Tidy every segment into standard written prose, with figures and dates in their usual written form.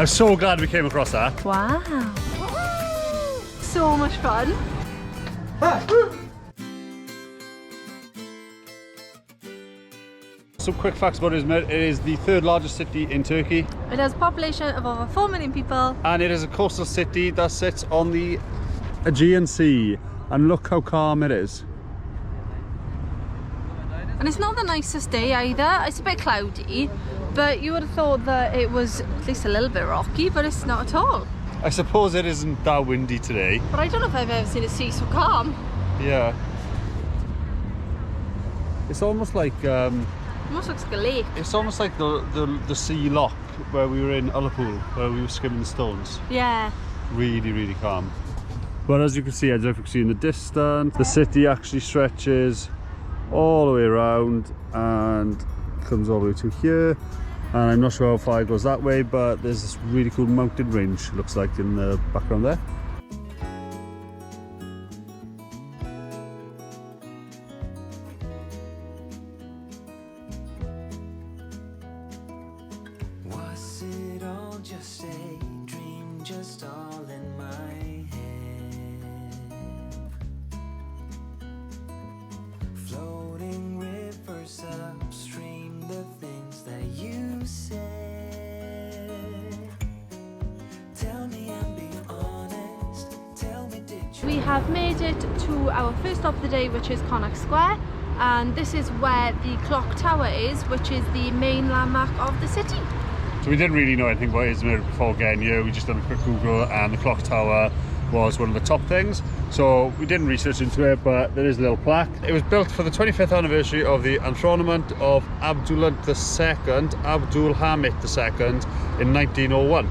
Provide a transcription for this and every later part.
I'm so glad we came across that. Wow. So much fun. Some quick facts about Izmir. It is the third largest city in Turkey. It has a population of over 4 million people. And it is a coastal city that sits on the Aegean Sea. And look how calm it is. And it's not the nicest day either. It's a bit cloudy, but you would have thought that it was at least a little bit rocky, but it's not at all. I suppose it isn't that windy today. But I don't know if I've ever seen a sea so calm. Yeah. It's almost like Almost looks like a lake. it's almost like the sea lock where we were in Ullapool, where we were skimming the stones. Yeah. Really, really calm. But as you can see, I don't know if you can see in the distance, the city actually stretches all the way around and comes all the way to here. And I'm not sure how far it goes that way, but there's this really cool mountain range, looks like, in the background there. Was it all just a dream, just all in my head? Floating rivers upstream, the things that you said. Tell me and be honest, tell me did you... We have made it to our first stop of the day, which is Konak Square. And this is where the clock tower is, which is the main landmark of the city. So we didn't really know anything about Izmir before getting here. We just done a quick Google and the clock tower was one of the top things. So we didn't research into it, but there is a little plaque. It was built for the 25th anniversary of the enthronement of Abdul Hamid II in 1901.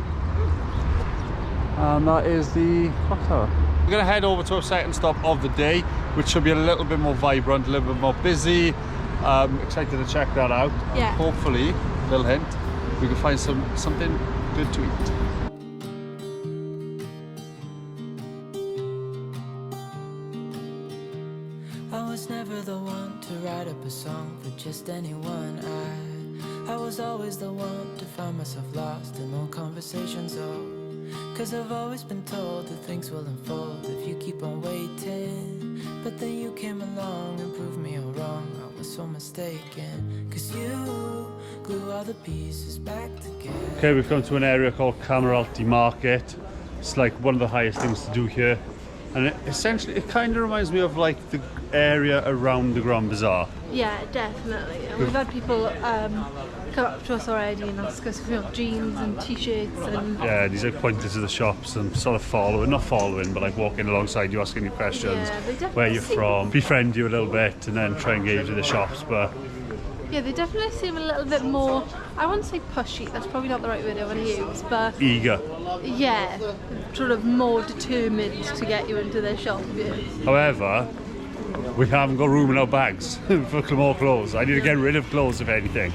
And that is the clock tower. We're going to head over to our second stop of the day, which should be a little bit more vibrant, a little bit more busy. Excited to check that out. Yeah. And hopefully, little hint, we can find something good to eat. I was never the one to write up a song for just anyone. I was always the one to find myself lost in old conversations. Oh, 'cause I've always been told that things will unfold if you keep on waiting. But then you came along and proved me all wrong. I was so mistaken, 'cause you glue all the pieces back together. Okay, we've come to an area called Kemeralti Market. It's like one of the highest things to do here. And it kind of reminds me of like the area around the Grand Bazaar. Yeah, definitely. And we've had people come up to us already and ask us if we want jeans and t-shirts and... Yeah, these are pointed to the shops and sort of not following, but like walking alongside you, asking you questions, Yeah, they definitely where you're seem- from, befriend you a little bit and then try and engage with the shops. But Yeah, they definitely seem a little bit more, I wouldn't say pushy, that's probably not the right word I want to use, but eager. yeah, sort of more determined to get you into their shop. Yeah. However, we haven't got room in our bags for more clothes. I need to get rid of clothes, if anything.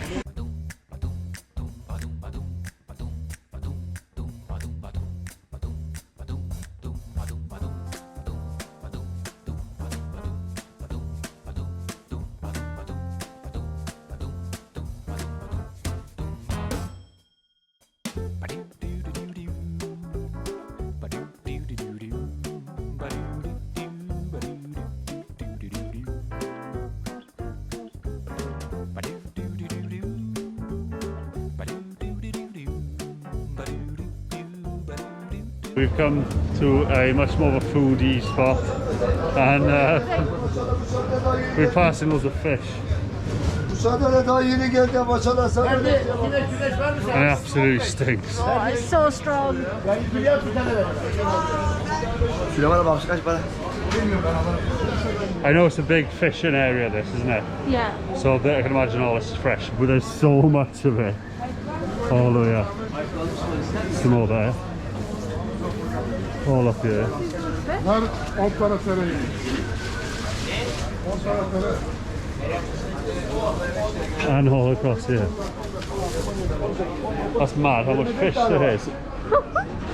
We've come to a much more of a foodie spot, and we're passing loads of fish. And it absolutely stinks. Oh, it's so strong. I know it's a big fishing area, this, isn't it? Yeah. So I can imagine all this is fresh, but there's so much of it all the way up. Some more there. All up here. And all across here. That's mad how much fish there is.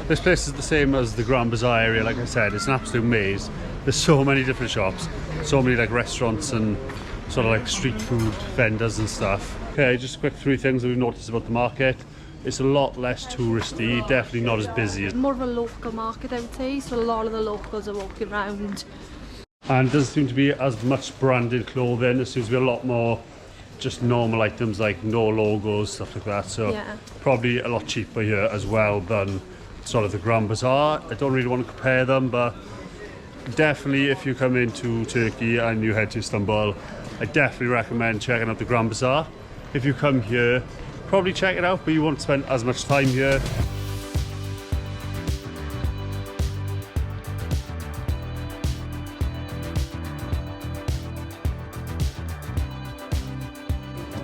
This place is the same as the Grand Bazaar area, like I said, it's an absolute maze. There's so many different shops, so many like restaurants and sort of like street food vendors and stuff. Okay, just a quick 3 things that we've noticed about the market. It's a lot less touristy, definitely not as busy as. More of a local market, I would say, so a lot of the locals are walking around. And it doesn't seem to be as much branded clothing. There seems to be a lot more just normal items like no logos, stuff like that. So Yeah. probably a lot cheaper here as well than sort of the Grand Bazaar. I don't really want to compare them, but definitely if you come into Turkey and you head to Istanbul, I definitely recommend checking out the Grand Bazaar. If you come here, probably check it out, but you won't spend as much time here.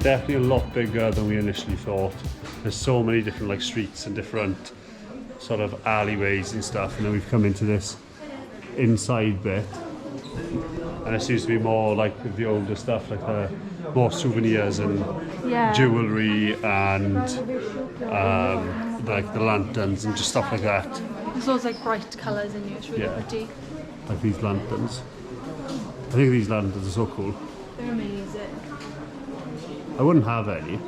Definitely a lot bigger than we initially thought. There's so many different like streets and different sort of alleyways and stuff, and then we've come into this inside bit, and it seems to be more like the older stuff, like the more souvenirs and Yeah. jewellery and like the lanterns and just stuff like that. There's always like bright colours in here, it's really Yeah. pretty. Like these lanterns. I think these lanterns are so cool. They're amazing. I wouldn't have any.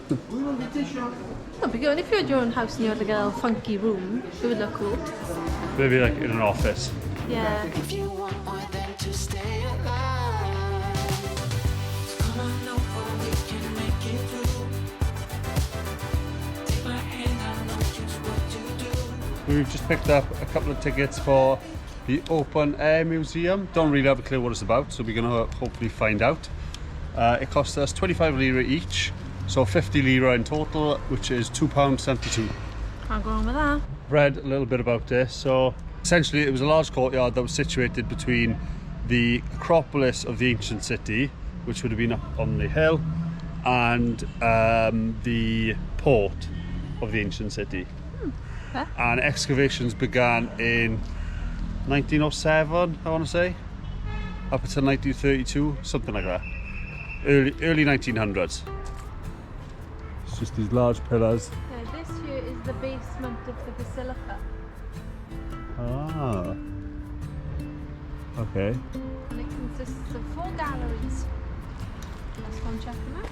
That'd be good. If you had your own house and you had like a little funky room, it would look cool. Maybe like in an office. Yeah. If you want more than to stay alive, come on over, we can make it through. Take my hand, I know just what to do. We've just picked up a couple of tickets for the Open Air Museum. Don't really have a clue what it's about, so we're going to hopefully find out. It cost us 25 lira each, so 50 lira in total, which is £2.72. Can't go wrong with that. Read a little bit about this. So essentially it was a large courtyard that was situated between the Acropolis of the ancient city, which would have been up on the hill, and the port of the ancient city. Okay. And excavations began in 1907, I want to say, up until 1932, something like that. Early 1900s. It's just these large pillars. This here is the basement of the basilica. Ah. Okay. And it consists of 4 galleries. Let's go and check them out.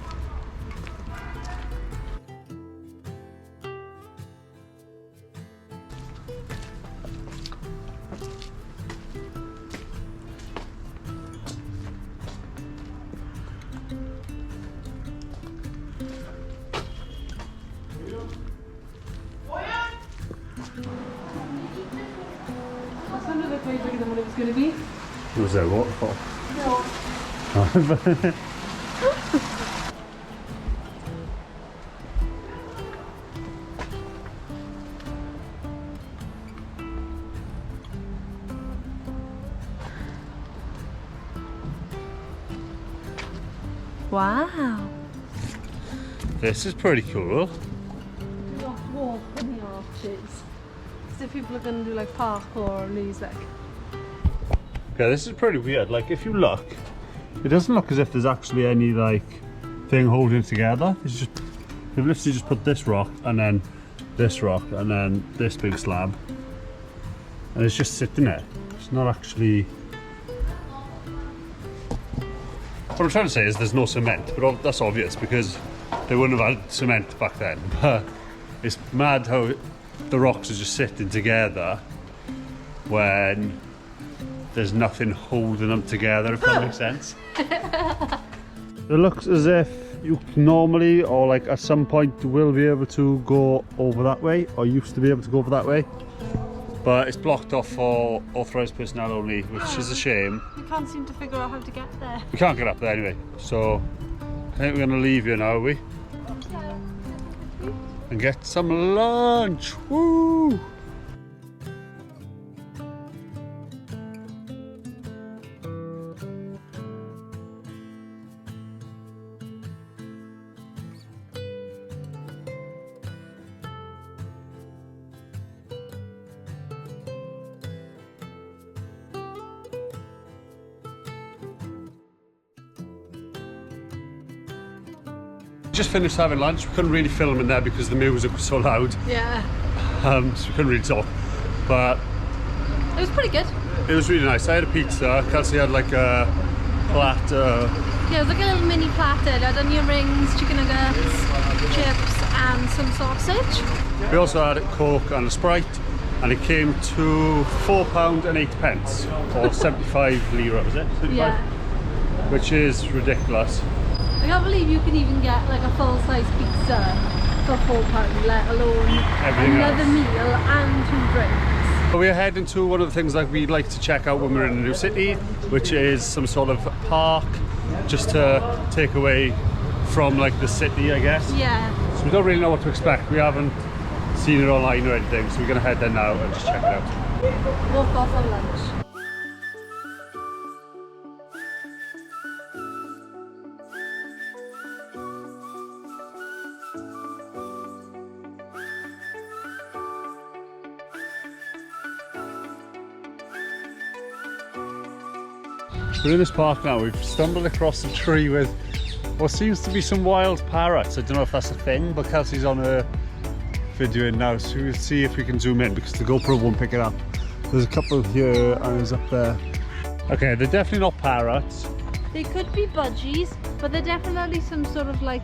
What it was going to be? Was there a waterfall? No. Wow. This is pretty cool. You have to walk in the arches. So people are going to do like parkour or these like. Okay, this is pretty weird. Like if you look, it doesn't look as if there's actually any like thing holding it together. It's just, they've literally just put this rock and then this rock and then this big slab, and it's just sitting there. It's not actually. What I'm trying to say is there's no cement, but that's obvious because they wouldn't have had cement back then. But it's mad how the rocks are just sitting together when there's nothing holding them together, if that makes sense. It looks as if you normally, or like at some point, will be able to go over that way, or used to be able to go over that way. But it's blocked off for authorised personnel only, which is a shame. We can't seem to figure out how to get there. We can't get up there anyway, so I think we're going to leave here now, are we? Yeah. And get some lunch. Woo! Just finished having lunch. We couldn't really film in there because the music was so loud. Yeah. So we couldn't really talk. But It was pretty good. it was really nice. I had a pizza. Kelsey had like a platter. Yeah, it was like a little mini platter. It had onion rings, chicken nuggets, chips, and some sausage. We also had a Coke and a Sprite, and it came to £4 and 8 pence, or 75 lira, was it? 75? Yeah. Which is ridiculous. I can't believe you can even get like a full-size pizza for £4, let alone Everything another else. meal and 2 drinks. We're heading to one of the things that we'd like to check out when we're in a new city, which is some sort of park, just to take away from like the city, I guess. Yeah. So we don't really know what to expect. We haven't seen it online or anything, so we're going to head there now and just check it out. Walk off on lunch. We're in this park now. We've stumbled across a tree with what seems to be some wild parrots. I don't know if that's a thing, but Kelsey's on her video in now, so we'll see if we can zoom in because the GoPro won't pick it up. There's a couple here and there's up there. Okay, they're definitely not parrots. They could be budgies, but they're definitely some sort of like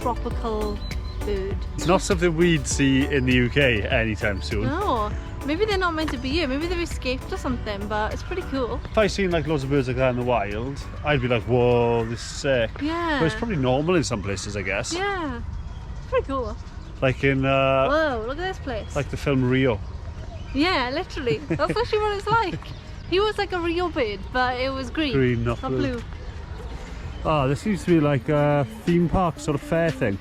tropical bird. It's not something we'd see in the UK anytime soon. No, maybe they're not meant to be here. Maybe they've escaped or something, but it's pretty cool. If I seen like loads of birds like that in the wild, I'd be like, whoa, this is sick. Yeah. But it's probably normal in some places, I guess. Yeah, it's pretty cool. Like in Whoa, look at this place. like the film Rio. Yeah, literally. That's actually what it's like. He was like a real bird, but it was green. Green, not blue. Oh, this seems to be like a theme park sort of fair thing.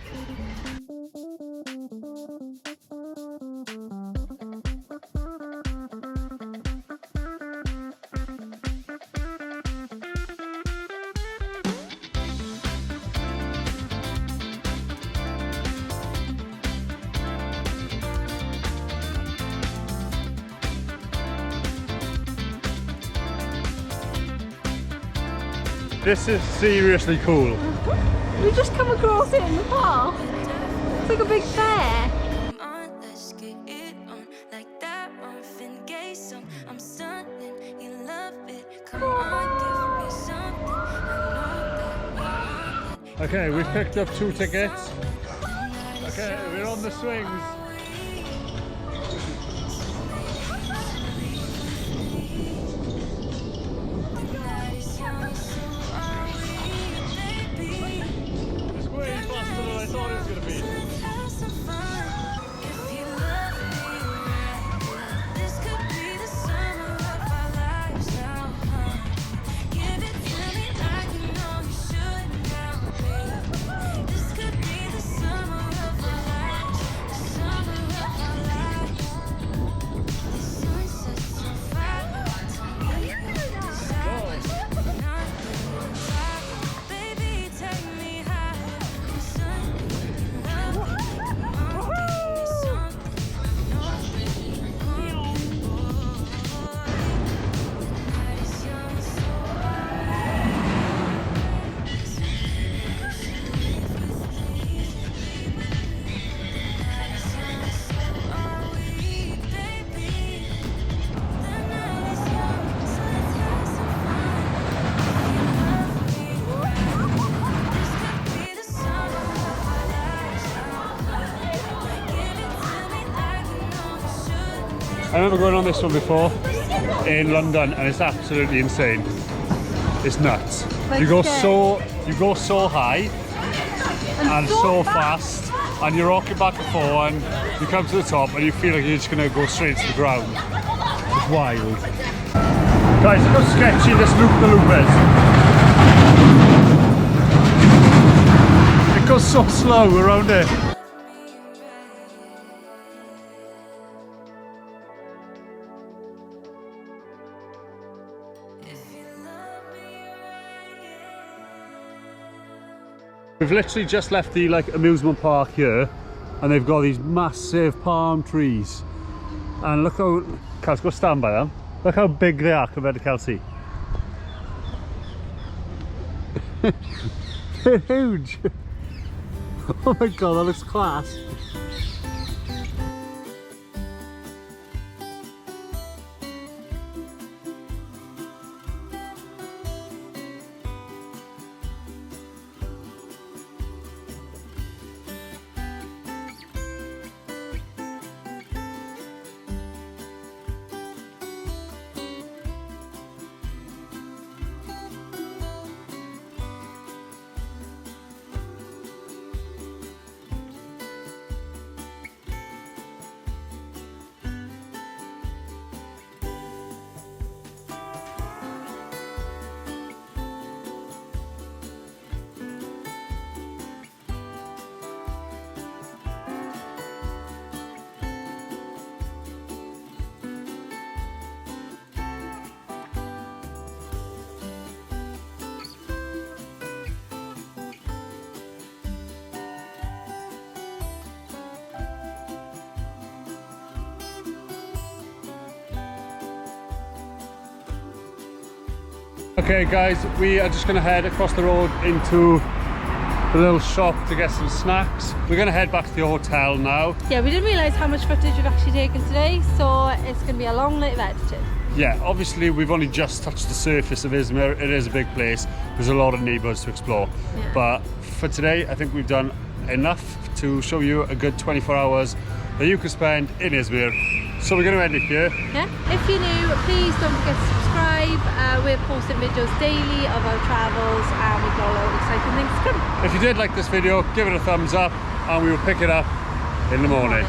This is seriously cool. We just come across it in the park. It's like a big fair. Okay, we've picked up 2 tickets. Okay, we're on the swings. It's way faster than I thought it was going to be. I remember going on this one before in London, and it's absolutely insane. It's nuts. Like You go scary. so high and so fast, and you're rocking back and forth, and you come to the top, and you feel like you're just gonna go straight to the ground. It's wild. Guys, look how sketchy this loop-the-loop is. It goes so slow around it. We've literally just left the amusement park here, and they've got these massive palm trees. And look how, Kelsey, go stand by them. Look how big they are compared to Kelsey. They're huge. Oh my god, that looks class. Okay guys, we are just going to head across the road into the little shop to get some snacks. We're going to head back to the hotel now. Yeah, we didn't realise how much footage we've actually taken today, so it's going to be a long night of editing. Yeah, obviously we've only just touched the surface of Izmir. It is a big place. There's a lot of neighbours to explore. Yeah. But for today, I think we've done enough to show you a good 24 hours that you can spend in Izmir. So we're going to end it here. Yeah. If you're new, please don't forget to subscribe. We're posting videos daily of our travels and we've got a lot of exciting things to come. If you did like this video, give it a thumbs up and we will pick it up in the morning.